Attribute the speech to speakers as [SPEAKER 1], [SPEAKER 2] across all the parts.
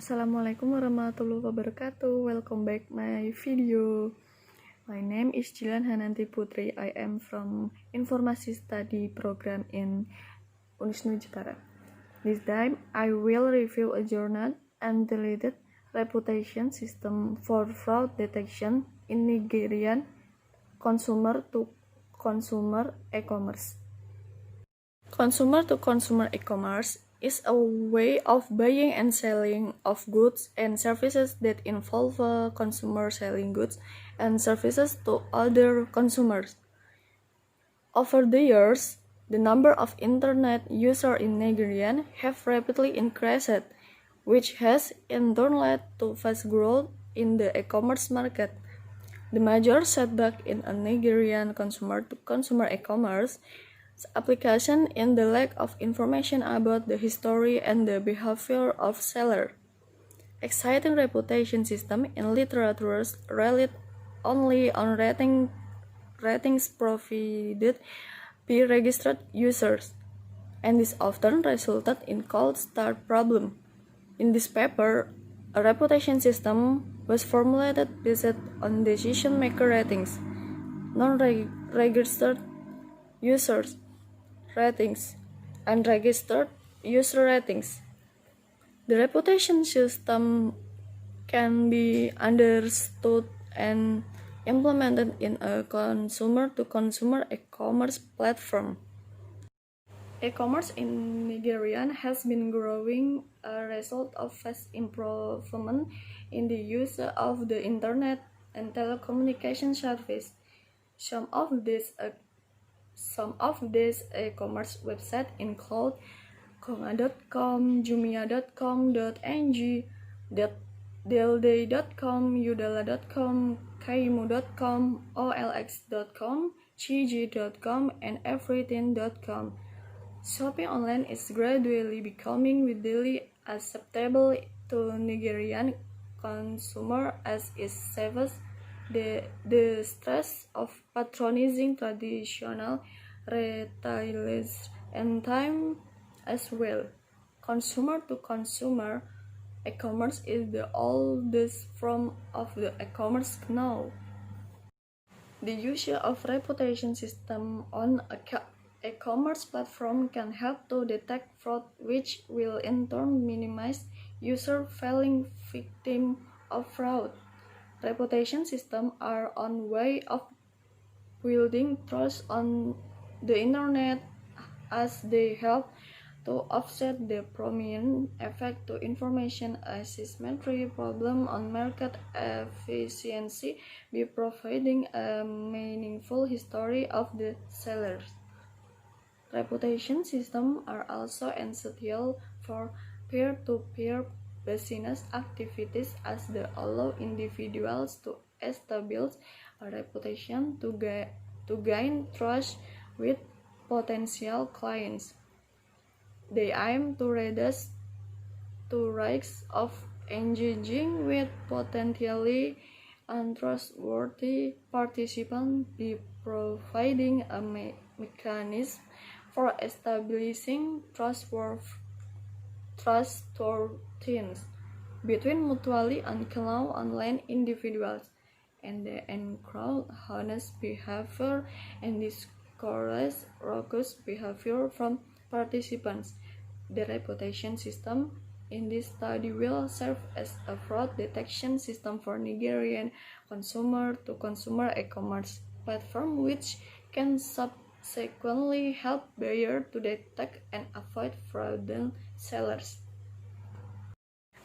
[SPEAKER 1] Assalamualaikum warahmatullahi wabarakatuh. Welcome back my video. My name is Jilan Hananti Putri. I am from Informasi Study Program in Unisnu Jepara. This time I will review a journal entitled Reputation System for Fraud Detection in Nigerian Consumer to Consumer E-commerce. Consumer to consumer e-commerce is a way of buying and selling of goods and services that involve a consumer selling goods and services to other consumers. Over the years, the number of internet users in Nigeria have rapidly increased, which has in turn led to fast growth in the e-commerce market. The major setback in a Nigerian consumer-to-consumer e-commerce application in the lack of information about the history and the behavior of seller. Exciting reputation system in literature relied only on ratings provided by registered users, and this often resulted in cold start problem. In this paper, a reputation system was formulated based on decision maker ratings, non-registered users ratings, and registered user ratings. The reputation system can be understood and implemented in a consumer-to-consumer e-commerce platform. E-commerce in Nigeria has been growing as a result of fast improvement in the use of the internet and telecommunication service. Some of these e-commerce websites include Konga.com, Jumia.com.ng, Delday.com, Udala.com, Kaimu.com, OLX.com, Chiji.com, and Everything.com. Shopping online is gradually becoming widely acceptable to Nigerian consumers as it saves the stress of patronizing traditional retailers and time as well. Consumer-to-consumer e-commerce is the oldest form of the e-commerce now. The use of reputation system on e-commerce platform can help to detect fraud, which will in turn minimize user falling victim of fraud. Reputation systems are one way of building trust on the internet, as they help to offset the prominent effect to information asymmetry problem on market efficiency by providing a meaningful history of the sellers. Reputation systems are also essential for peer-to-peer business activities, as they allow individuals to establish a reputation to gain trust with potential clients. They aim to reduce the risk of engaging with potentially untrustworthy participants by providing a mechanism for establishing trustworthiness between mutually unknown online individuals, and they encourage honest behavior and discourage roguish behavior from participants. The reputation system in this study will serve as a fraud detection system for Nigerian consumer-to-consumer e-commerce platform, which can subsequently help buyers to detect and avoid fraudulent sellers.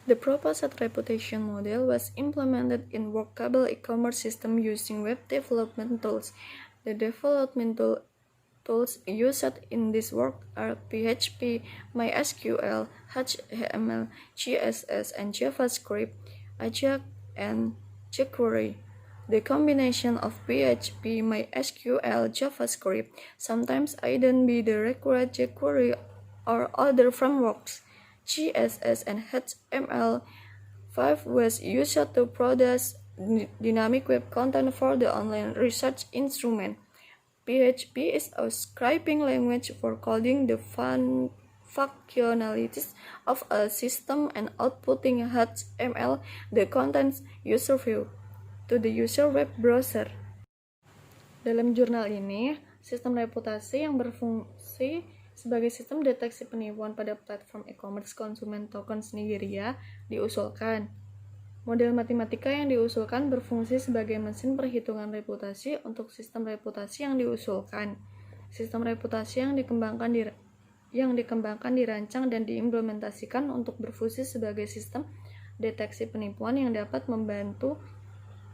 [SPEAKER 1] The proposed reputation model was implemented in workable e-commerce system using web development tools. The development tools used in this work are PHP, MySQL, HTML, CSS, and JavaScript, Ajax, and jQuery. The combination of PHP, MySQL, JavaScript, sometimes hidden by the required jQuery or other frameworks, CSS, and HTML5 was used to produce dynamic web content for the online research instrument. PHP is a scripting language for coding the functionalities of a system and outputting HTML, the contents user view, to the user web browser. Dalam jurnal ini, sistem reputasi yang berfungsi sebagai sistem deteksi penipuan pada platform e-commerce konsumen tokens Nigeria diusulkan. Model matematika yang diusulkan berfungsi sebagai mesin perhitungan reputasi untuk sistem reputasi yang diusulkan. Sistem reputasi yang dikembangkan, dirancang, dan diimplementasikan untuk berfungsi sebagai sistem deteksi penipuan yang dapat membantu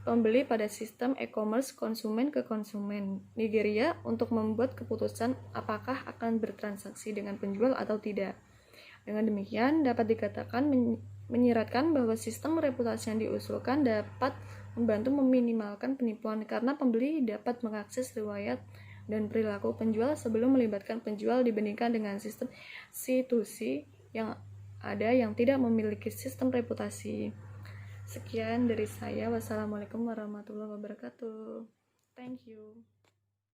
[SPEAKER 1] pembeli pada sistem e-commerce konsumen ke konsumen Nigeria untuk membuat keputusan apakah akan bertransaksi dengan penjual atau tidak. Dengan demikian, dapat dikatakan menyiratkan bahwa sistem reputasi yang diusulkan dapat membantu meminimalkan penipuan karena pembeli dapat mengakses riwayat dan perilaku penjual sebelum melibatkan penjual dibandingkan dengan sistem C2C yang ada yang tidak memiliki sistem reputasi. Sekian dari saya. Wassalamualaikum warahmatullahi wabarakatuh. Thank you.